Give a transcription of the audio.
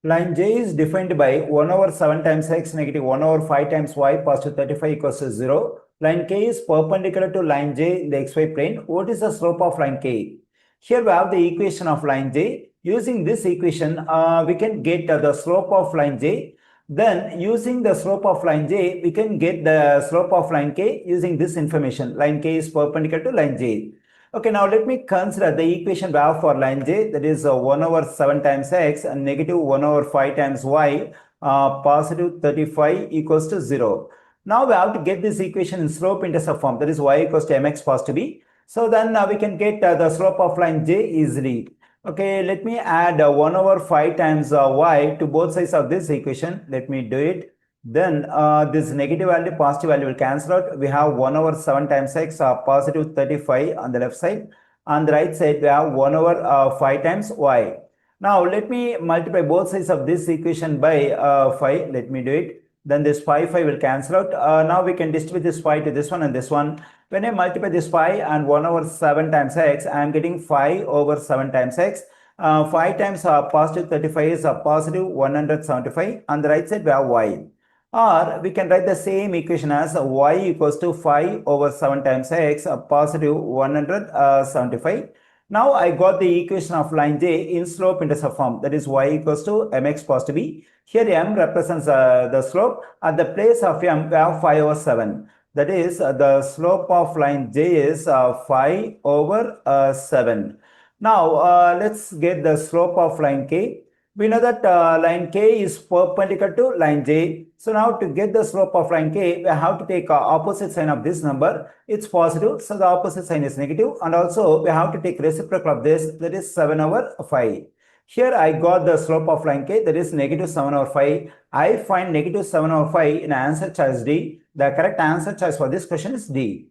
Line J is defined by 1 over 7 times x negative 1 over 5 times y positive 35 equals to 0. Line K is perpendicular to line J in the xy plane. What is the slope of line K? Here we have the equation of line J. Using this equation, we can get the slope of line J. Then using the slope of line J, we can get the slope of line K using this information. Line K is perpendicular to line J. Okay, now let me consider the equation we have for line J, that is 1 over 7 times x and negative 1 over 5 times y, positive 35 equals to 0. Now we have to get this equation in slope intercept form, that is y equals to mx positive b. So then we can get the slope of line J easily. Okay, let me add 1 over 5 times y to both sides of this equation. Let me do it. Then this negative value, positive value will cancel out. We have 1 over 7 times x, positive 35 on the left side. On the right side, we have 1 over 5 times y. Now, let me multiply both sides of this equation by 5. Let me do it. Then this 5 will cancel out. Now, we can distribute this 5 to this one and this one. When I multiply this 5 and 1 over 7 times x, I am getting 5 over 7 times x. 5 times positive 35 is positive 175. On the right side, we have y. Or we can write the same equation as y equals to 5 over 7 times x, positive 175. Now I got the equation of line J in slope intercept form, that is y equals to mx positive b. Here m represents the slope. At the place of m, we have 5 over 7. That is the slope of line J is 5 over 7. Now let's get the slope of line K. We know that line K is perpendicular to line J. So now to get the slope of line K, we have to take opposite sign of this number. It's positive, so the opposite sign is negative. And also we have to take reciprocal of this, that is 7 over 5. Here I got the slope of line K, that is negative 7 over 5. I find negative 7 over 5 in answer choice D. The correct answer choice for this question is D.